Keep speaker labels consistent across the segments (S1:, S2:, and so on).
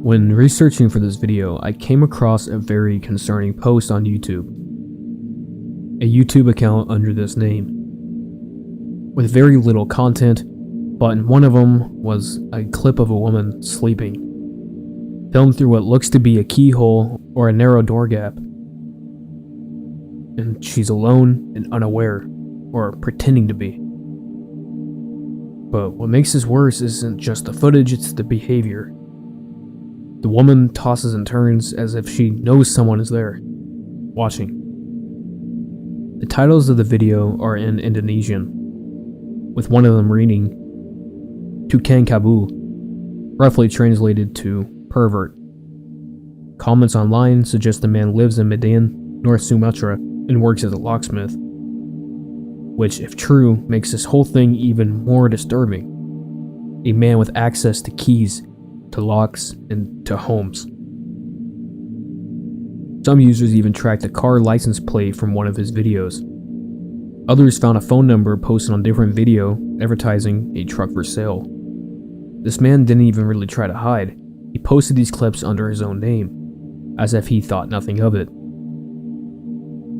S1: When researching for this video, I came across a very concerning post on YouTube. A YouTube account under this name, with very little content, but in one of them was a clip of a woman sleeping, filmed through what looks to be a keyhole or a narrow door gap. And she's alone and unaware, or pretending to be. But what makes this worse isn't just the footage, it's the behavior. The woman tosses and turns as if she knows someone is there, watching. The titles of the video are in Indonesian, with one of them reading, Tukang Kabu, roughly translated to pervert. Comments online suggest the man lives in Medan, North Sumatra, and works as a locksmith, which, if true, makes this whole thing even more disturbing. A man with access to keys, to locks, and to homes. Some users even tracked a car license plate from one of his videos. Others found a phone number posted on different video advertising a truck for sale. This man didn't even really try to hide. He posted these clips under his own name, as if he thought nothing of it.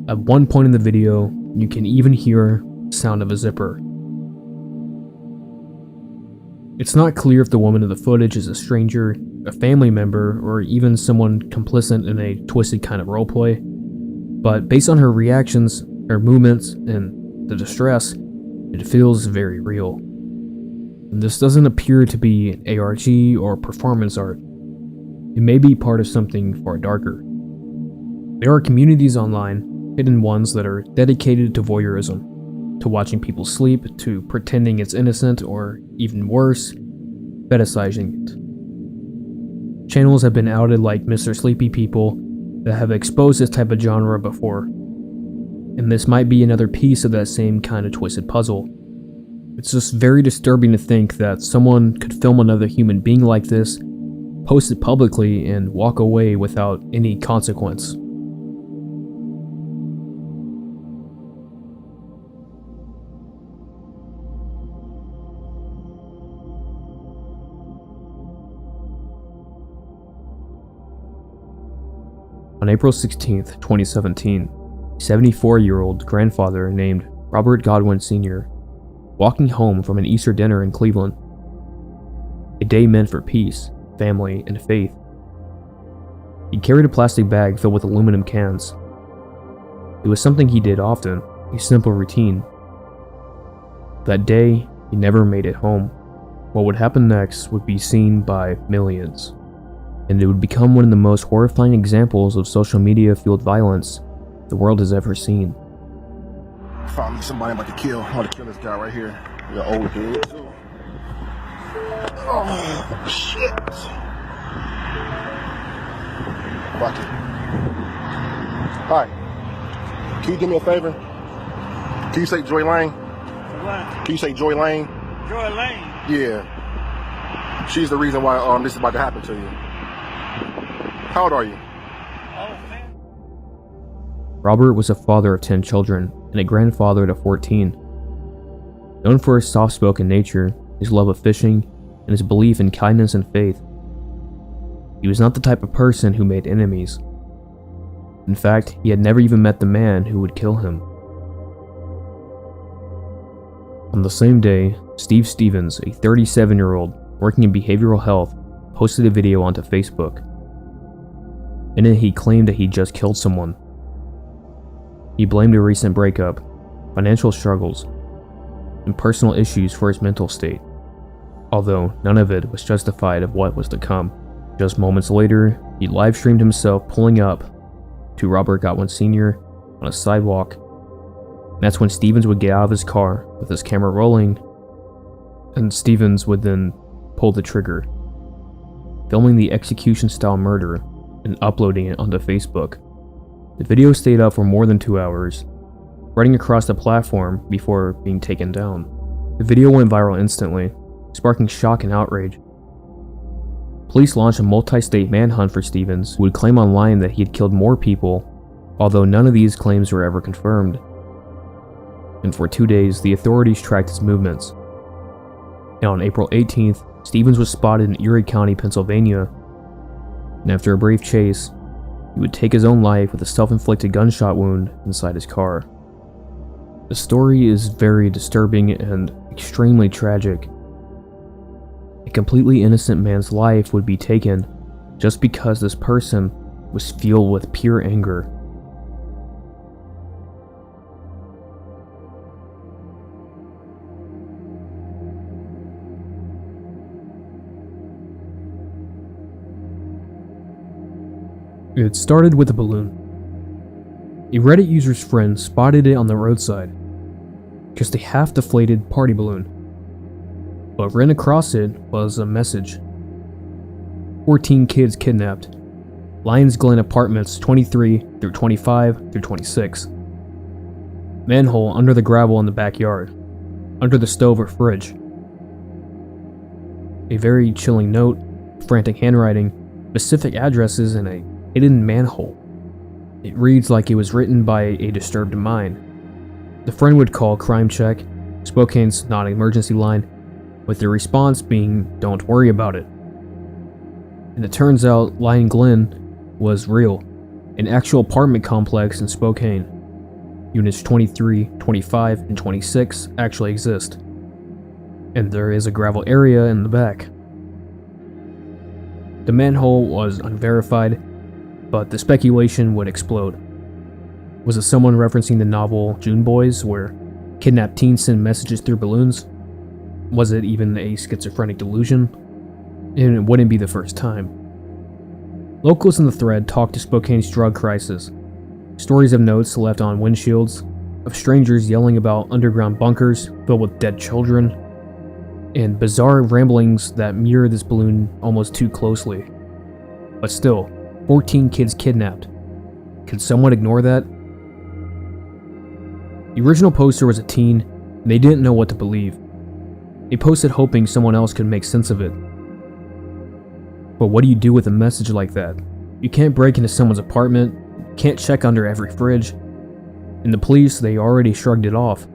S1: At one point in the video, you can even hear the sound of a zipper. It's not clear if the woman in the footage is a stranger, a family member, or even someone complicit in a twisted kind of roleplay, but based on her reactions, her movements, and the distress, it feels very real. And this doesn't appear to be an ARG or performance art. It may be part of something far darker. There are communities online, hidden ones that are dedicated to voyeurism, to watching people sleep, to pretending it's innocent, or even worse, fetishizing it. Channels have been outed like Mr. Sleepy People that have exposed this type of genre before, and this might be another piece of that same kind of twisted puzzle. It's just very disturbing to think that someone could film another human being like this, post it publicly, and walk away without any consequence. On April 16, 2017, a 74-year-old grandfather named Robert Godwin Sr. walking home from an Easter dinner in Cleveland, a day meant for peace, family, and faith. He carried a plastic bag filled with aluminum cans. It was something he did often, a simple routine. That day, he never made it home. What would happen next would be seen by millions, and it would become one of the most horrifying examples of social media-fueled violence the world has ever seen.
S2: Found somebody I'm about to kill. I'm about to kill this guy right here. You're an old dude too. Oh shit! Fuck it. Hi. Can you do me a favor? Can you say Joy Lane?
S3: What?
S2: Can you say Joy Lane?
S3: Joy Lane?
S2: Yeah. She's the reason why this is about to happen to you. How old are you?
S1: Robert was a father of 10 children and a grandfather to 14. Known for his soft-spoken nature, his love of fishing, and his belief in kindness and faith, he was not the type of person who made enemies. In fact, he had never even met the man who would kill him. On the same day, Steve Stevens, a 37-year-old working in behavioral health, posted a video onto Facebook. In it, he claimed that he just killed someone. He blamed a recent breakup, financial struggles, and personal issues for his mental state, although none of it was justified of what was to come. Just moments later, he live-streamed himself pulling up to Robert Godwin Sr. on a sidewalk, and that's when Stevens would get out of his car with his camera rolling, and Stevens would then pull the trigger, filming the execution-style murder and uploading it onto Facebook. The video stayed up for more than 2 hours, running across the platform before being taken down. The video went viral instantly, sparking shock and outrage. Police launched a multi-state manhunt for Stevens, who would claim online that he had killed more people, although none of these claims were ever confirmed. And for 2 days, the authorities tracked his movements. And on April 18th, Stevens was spotted in Erie County, Pennsylvania, and after a brief chase, he would take his own life with a self-inflicted gunshot wound inside his car. The story is very disturbing and extremely tragic. A completely innocent man's life would be taken just because this person was filled with pure anger. It started with a balloon. A Reddit user's friend spotted it on the roadside. Just a half-deflated party balloon. But written across it was a message. 14 kids kidnapped. Lions Glen Apartments 23 through 25 through 26. Manhole under the gravel in the backyard. Under the stove or fridge. A very chilling note, frantic handwriting, specific addresses, and a hidden manhole. It reads like it was written by a disturbed mind. The friend would call Crime Check, Spokane's non-emergency line, with the response being, "Don't worry about it." And it turns out Lion Glen was real, an actual apartment complex in Spokane. Units 23, 25, and 26 actually exist. And there is a gravel area in the back. The manhole was unverified, but the speculation would explode. Was it someone referencing the novel June Boys, where kidnapped teens send messages through balloons? Was it even a schizophrenic delusion? And it wouldn't be the first time. Locals in the thread talked to Spokane's drug crisis. Stories of notes left on windshields, of strangers yelling about underground bunkers filled with dead children, and bizarre ramblings that mirror this balloon almost too closely. But still, 14 kids kidnapped. Could someone ignore that? The original poster was a teen, and they didn't know what to believe. They posted hoping someone else could make sense of it. But what do you do with a message like that? You can't break into someone's apartment, can't check under every fridge, and the police, they already shrugged it off.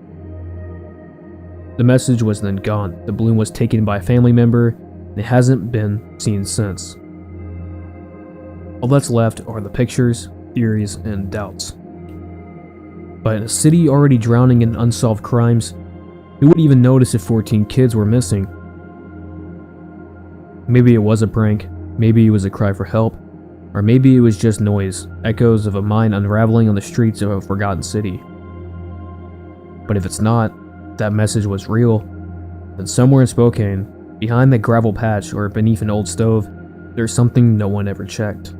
S1: The message was then gone. The balloon was taken by a family member, and it hasn't been seen since. All that's left are the pictures, theories, and doubts. But in a city already drowning in unsolved crimes, who would even notice if 14 kids were missing? Maybe it was a prank, maybe it was a cry for help, or maybe it was just noise, echoes of a mind unraveling on the streets of a forgotten city. But if it's not, that message was real, then somewhere in Spokane, behind that gravel patch or beneath an old stove, there's something no one ever checked.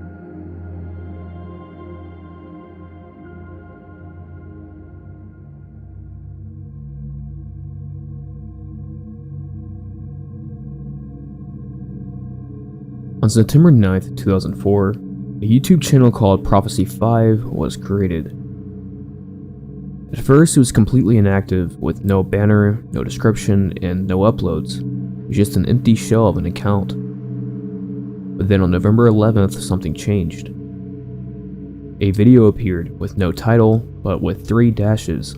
S1: On September 9th, 2004, a YouTube channel called Prophecy 5 was created. At first, it was completely inactive, with no banner, no description, and no uploads. It was just an empty shell of an account. But then on November 11th, something changed. A video appeared with no title, but with 3 dashes.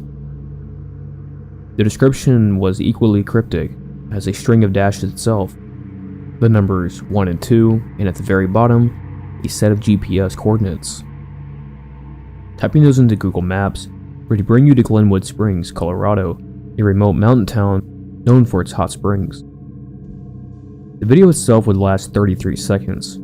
S1: The description was equally cryptic, as a string of dashes itself. The numbers 1 and 2, and at the very bottom, a set of GPS coordinates. Typing those into Google Maps would bring you to Glenwood Springs, Colorado, a remote mountain town known for its hot springs. The video itself would last 33 seconds.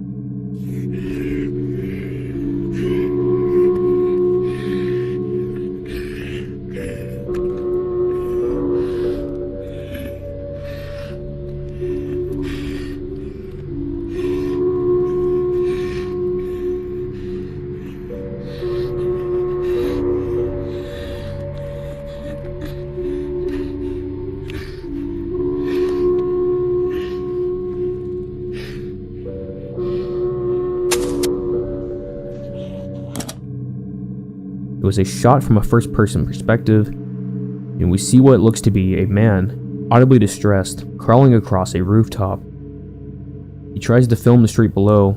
S1: It was a shot from a first-person perspective, and we see what looks to be a man, audibly distressed, crawling across a rooftop. He tries to film the street below,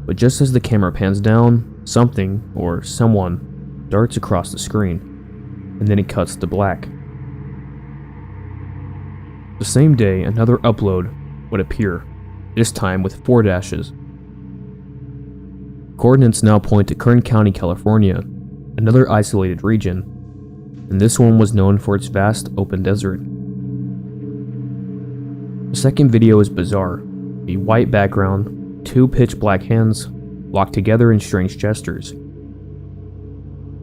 S1: but just as the camera pans down, something, or someone, darts across the screen, and then it cuts to black. The same day, another upload would appear, this time with 4 dashes. Coordinates now point to Kern County, California, another isolated region, and this one was known for its vast open desert. The second video is bizarre. A white background, two pitch black hands, locked together in strange gestures.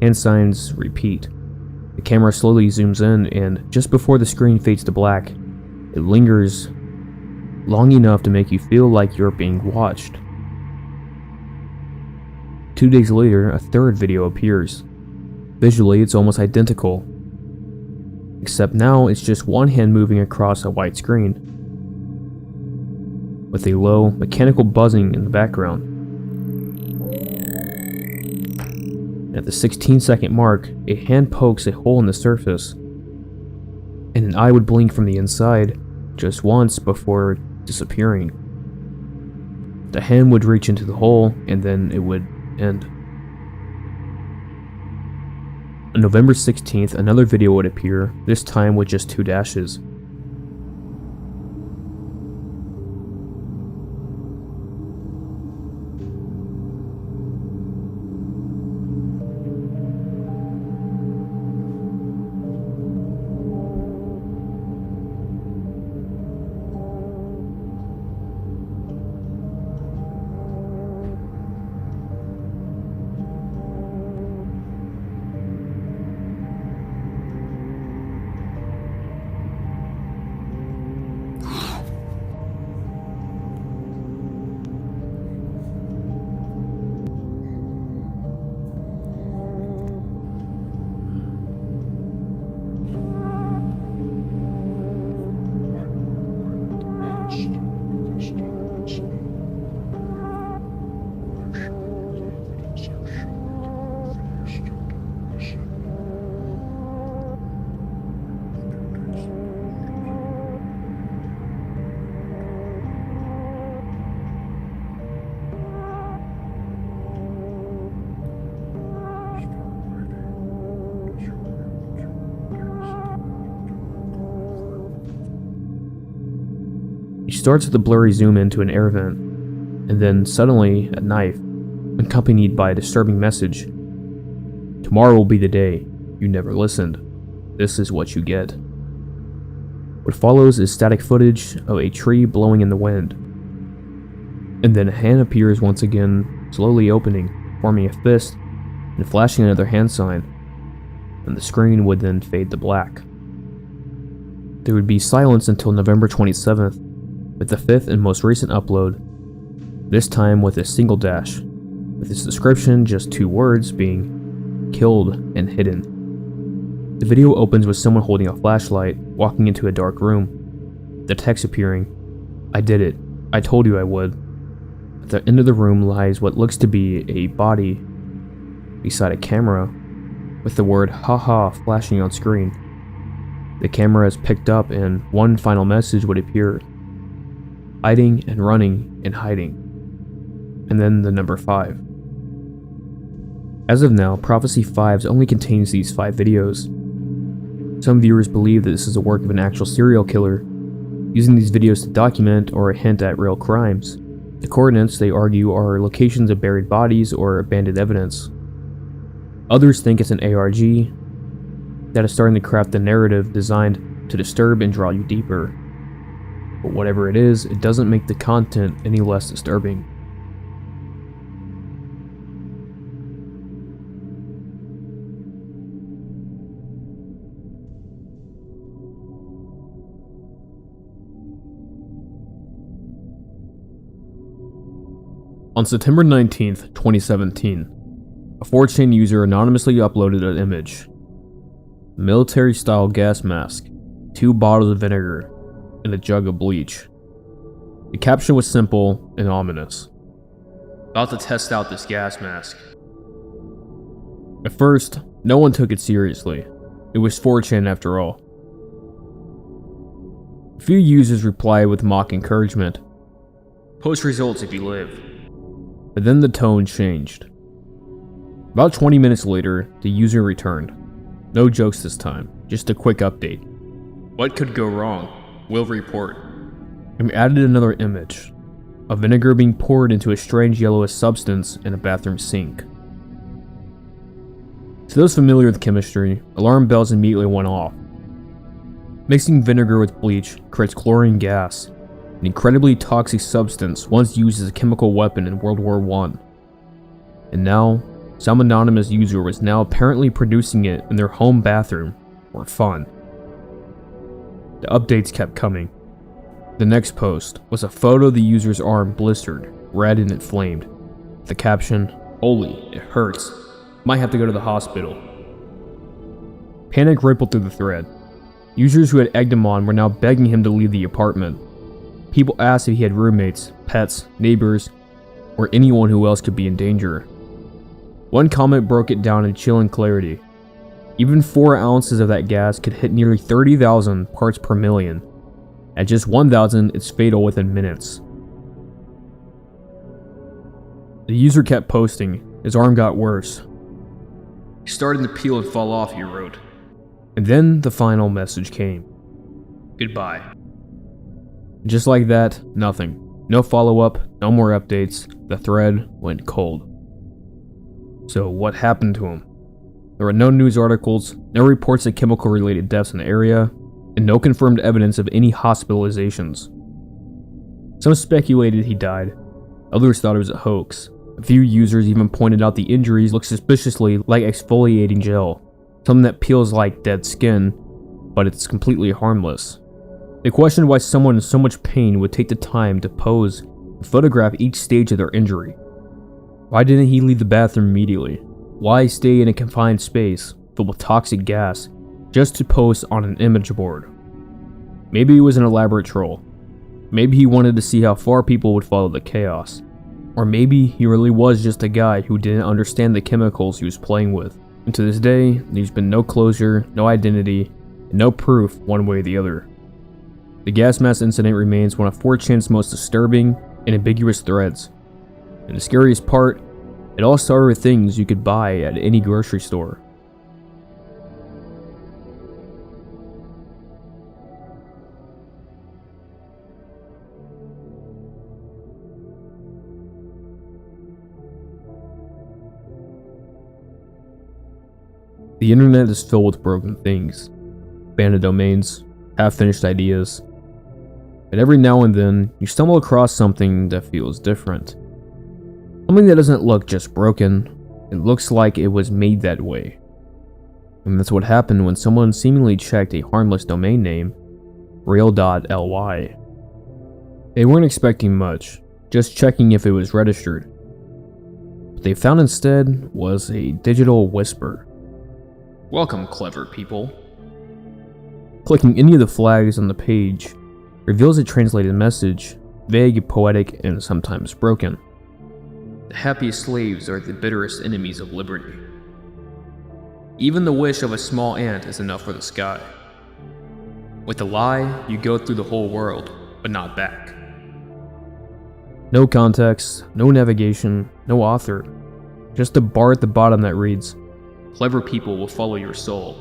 S1: Hand signs repeat. The camera slowly zooms in, and just before the screen fades to black, it lingers long enough to make you feel like you're being watched. 2 days later, a third video appears. Visually, it's almost identical, except now it's just one hand moving across a white screen, with a low, mechanical buzzing in the background. At the 16-second mark, a hand pokes a hole in the surface, and an eye would blink from the inside just once before disappearing. The hand would reach into the hole, and then it would end. On November 16th, another video would appear, this time with just 2 dashes. He starts with a blurry zoom into an air vent, and then suddenly a knife, accompanied by a disturbing message. Tomorrow will be the day. You never listened. This is what you get. What follows is static footage of a tree blowing in the wind. And then a hand appears once again, slowly opening, forming a fist, and flashing another hand sign, and the screen would then fade to black. There would be silence until November 27th, with the 5th and most recent upload, this time with a single dash, with its description just 2 words being killed and hidden. The video opens with someone holding a flashlight, walking into a dark room. The text appearing, "I did it. I told you I would." At the end of the room lies what looks to be a body beside a camera, with the word "haha" flashing on screen. The camera is picked up and one final message would appear. Hiding and running and hiding. And then the number 5. As of now, Prophecy 5 only contains these 5 videos. Some viewers believe that this is the work of an actual serial killer, using these videos to document or hint at real crimes. The coordinates, they argue, are locations of buried bodies or abandoned evidence. Others think it's an ARG that is starting to craft a narrative designed to disturb and draw you deeper. But whatever it is, it doesn't make the content any less disturbing. On September 19th, 2017, a 4chan user anonymously uploaded an image. Military-style gas mask, 2 bottles of vinegar, and a jug of bleach. The caption was simple and ominous. About to test out this gas mask. At first, no one took it seriously. It was 4chan after all. A few users replied with mock encouragement. Post results if you live. But then the tone changed. About 20 minutes later, the user returned. No jokes this time, just a quick update. What could go wrong? Will report. And added another image. of vinegar being poured into a strange yellowish substance in a bathroom sink. To those familiar with chemistry, alarm bells immediately went off. Mixing vinegar with bleach creates chlorine gas, an incredibly toxic substance once used as a chemical weapon in World War I. And now, some anonymous user was now apparently producing it in their home bathroom for fun. The updates kept coming. The next post was a photo of the user's arm blistered, red and inflamed. The caption, "Holy, it hurts. Might have to go to the hospital." Panic rippled through the thread. Users who had egged him on were now begging him to leave the apartment. People asked if he had roommates, pets, neighbors, or anyone who else could be in danger. One comment broke it down in chilling clarity. Even 4 ounces of that gas could hit nearly 30,000 parts per million. At just 1,000, it's fatal within minutes. The user kept posting. His arm got worse. "He's starting to peel and fall off," he wrote. And then the final message came. "Goodbye." Just like that, nothing. No follow-up, no more updates. The thread went cold. So what happened to him? There were no news articles, no reports of chemical-related deaths in the area, and no confirmed evidence of any hospitalizations. Some speculated he died. Others thought it was a hoax. A few users even pointed out the injuries looked suspiciously like exfoliating gel, something that peels like dead skin, but it's completely harmless. They questioned why someone in so much pain would take the time to pose and photograph each stage of their injury. Why didn't he leave the bathroom immediately? Why stay in a confined space filled with toxic gas just to post on an image board? Maybe it was an elaborate troll. Maybe he wanted to see how far people would follow the chaos. Or maybe he really was just a guy who didn't understand the chemicals he was playing with. And to this day, there's been no closure, no identity, and no proof one way or the other. The gas mask incident remains one of 4chan's most disturbing and ambiguous threads. And the scariest part, it all started with things you could buy at any grocery store. The internet is filled with broken things, abandoned domains, half-finished ideas. But every now and then, you stumble across something that feels different. Something that doesn't look just broken, it looks like it was made that way. And that's what happened when someone seemingly checked a harmless domain name, real.ly. They weren't expecting much, just checking if it was registered. What they found instead was a digital whisper. "Welcome, clever people." Clicking any of the flags on the page reveals a translated message, vague, poetic, and sometimes broken. "The happiest slaves are the bitterest enemies of liberty. Even the wish of a small ant is enough for the sky. With a lie, you go through the whole world, but not back." No context, no navigation, no author. Just a bar at the bottom that reads, "Clever people will follow your soul."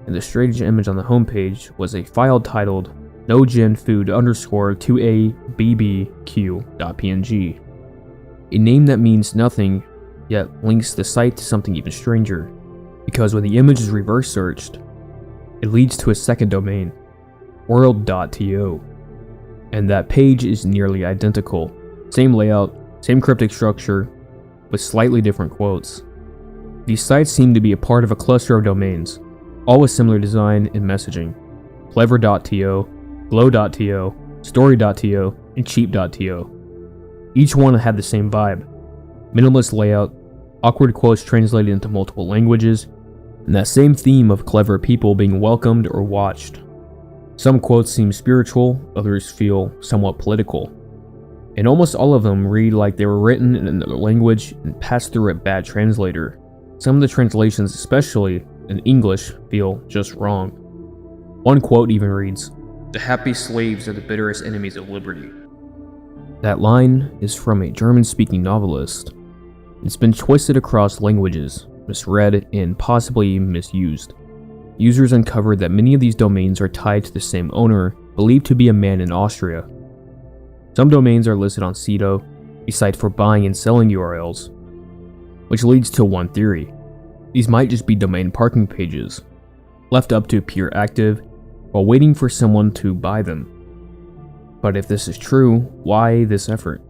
S1: And the strange image on the homepage was a file titled nogenfood_2abbq.png. A name that means nothing, yet links the site to something even stranger. Because when the image is reverse searched, it leads to a second domain, world.to. And that page is nearly identical. Same layout, same cryptic structure, with slightly different quotes. These sites seem to be a part of a cluster of domains, all with similar design and messaging. Clever.to, glow.to, story.to, and cheap.to. Each one had the same vibe. Minimalist layout, awkward quotes translated into multiple languages, and that same theme of clever people being welcomed or watched. Some quotes seem spiritual, others feel somewhat political. And almost all of them read like they were written in another language and passed through a bad translator. Some of the translations, especially in English, feel just wrong. One quote even reads, "The happy slaves are the bitterest enemies of liberty." That line is from a German-speaking novelist. It's been twisted across languages, misread, and possibly misused. Users uncovered that many of these domains are tied to the same owner, believed to be a man in Austria. Some domains are listed on Cedo, a site for buying and selling URLs, which leads to one theory. These might just be domain parking pages, left up to appear active while waiting for someone to buy them. But if this is true, why this effort?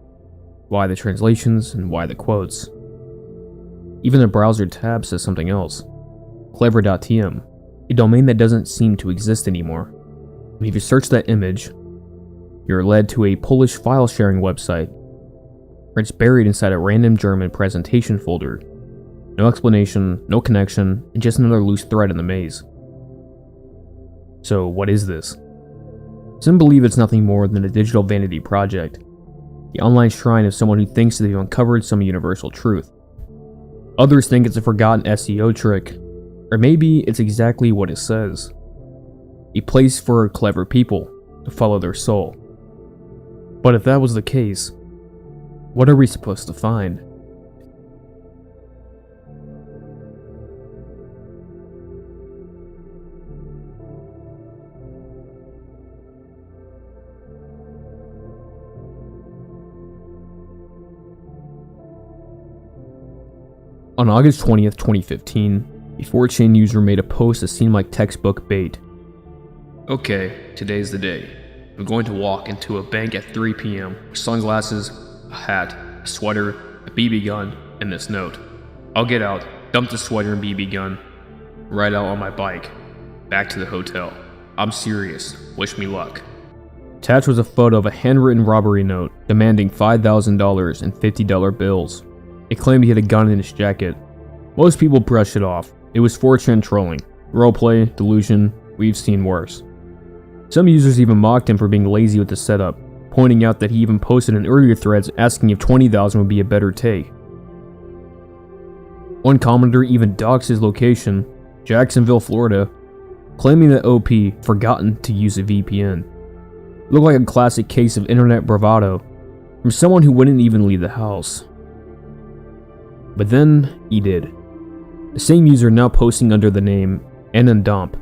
S1: Why the translations and why the quotes? Even the browser tab says something else. Clever.tm, a domain that doesn't seem to exist anymore. And if you search that image, you're led to a Polish file sharing website where it's buried inside a random German presentation folder. No explanation, no connection, and just another loose thread in the maze. So what is this? Some believe it's nothing more than a digital vanity project, the online shrine of someone who thinks they've uncovered some universal truth. Others think it's a forgotten SEO trick, or maybe it's exactly what it says. A place for clever people to follow their soul. But if that was the case, what are we supposed to find? On August 20th, 2015, a 4chan user made a post that seemed like textbook bait. Okay, today's the day. I'm going to walk into a bank at 3 p.m. with sunglasses, a hat, a sweater, a BB gun, and this note. I'll get out, dump the sweater and BB gun, ride out on my bike, back to the hotel. I'm serious, wish me luck. Attached was a photo of a handwritten robbery note demanding $5,000 in $50 bills. It claimed he had a gun in his jacket. Most people brushed it off. It was 4chan trolling, roleplay, delusion, we've seen worse. Some users even mocked him for being lazy with the setup, pointing out that he even posted in earlier threads asking if $20,000 would be a better take. One commenter even doxed his location, Jacksonville, Florida, claiming that OP forgotten to use a VPN. It looked like a classic case of internet bravado from someone who wouldn't even leave the house. But then, he did. The same user, now posting under the name Anandump,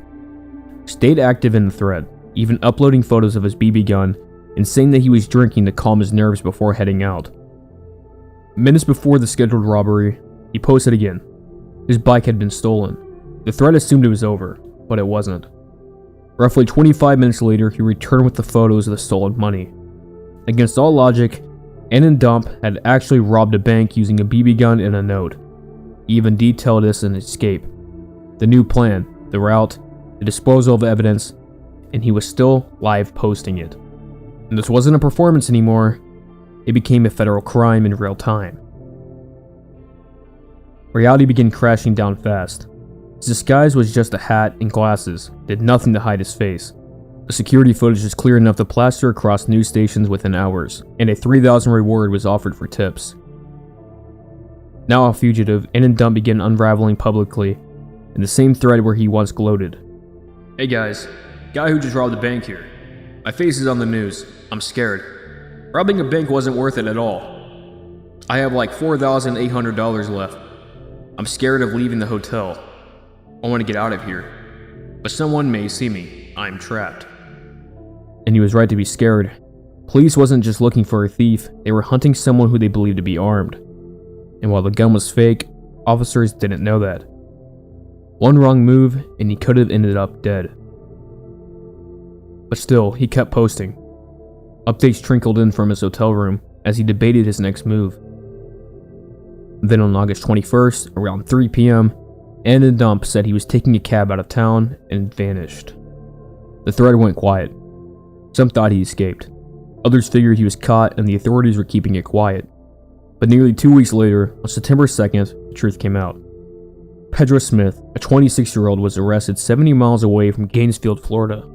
S1: stayed active in the thread, even uploading photos of his BB gun and saying that he was drinking to calm his nerves before heading out. Minutes before the scheduled robbery, he posted again. His bike had been stolen. The thread assumed it was over, but it wasn't. Roughly 25 minutes later, he returned with the photos of the stolen money. Against all logic, Anandump had actually robbed a bank using a BB gun and a note. He even detailed this in Escape. The new plan, the route, the disposal of evidence, and he was still live posting it. And this wasn't a performance anymore, it became a federal crime in real time. Reality began crashing down fast. His disguise was just a hat and glasses, did nothing to hide his face. The security footage was clear enough to plaster across news stations within hours, and a $3,000 reward was offered for tips. Now a fugitive, Anandump began unraveling publicly in the same thread where he once gloated. Hey guys, guy who just robbed a bank here. My face is on the news. I'm scared. Robbing a bank wasn't worth it at all. I have like $4,800 left. I'm scared of leaving the hotel. I want to get out of here. But someone may see me. I'm trapped. And he was right to be scared. Police wasn't just looking for a thief, they were hunting someone who they believed to be armed. And while the gun was fake, officers didn't know that. One wrong move, and he could have ended up dead. But still, he kept posting. Updates trickled in from his hotel room as he debated his next move. Then on August 21st, around 3 p.m., Anandump said he was taking a cab out of town and vanished. The thread went quiet. Some thought he escaped. Others figured he was caught and the authorities were keeping it quiet. But nearly 2 weeks later, on September 2nd, the truth came out. Pedro Smith, a 26-year-old, was arrested 70 miles away from Gainesville, Florida.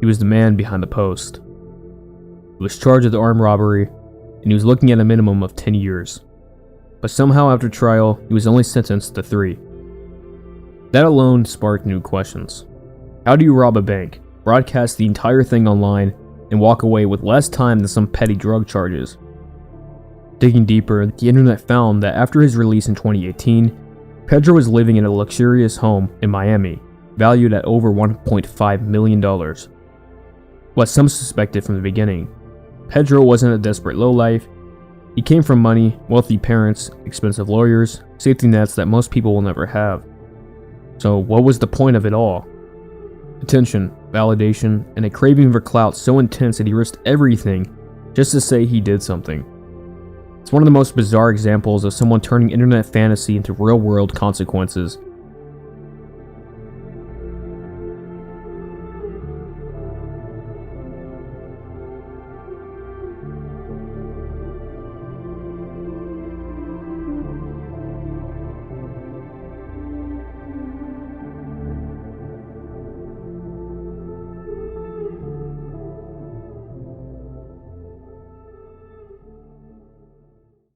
S1: He was the man behind the post. He was charged with armed robbery, and he was looking at a minimum of 10 years. But somehow after trial, he was only sentenced to 3. That alone sparked new questions. How do you rob a bank, broadcast the entire thing online, and walk away with less time than some petty drug charges? Digging deeper, the internet found that after his release in 2018, Pedro was living in a luxurious home in Miami, valued at over $1.5 million. What some suspected from the beginning. Pedro wasn't a desperate lowlife. He came from money, wealthy parents, expensive lawyers, safety nets that most people will never have. So what was the point of it all? Attention, validation, and a craving for clout so intense that he risked everything just to say he did something. It's one of the most bizarre examples of someone turning internet fantasy into real-world consequences.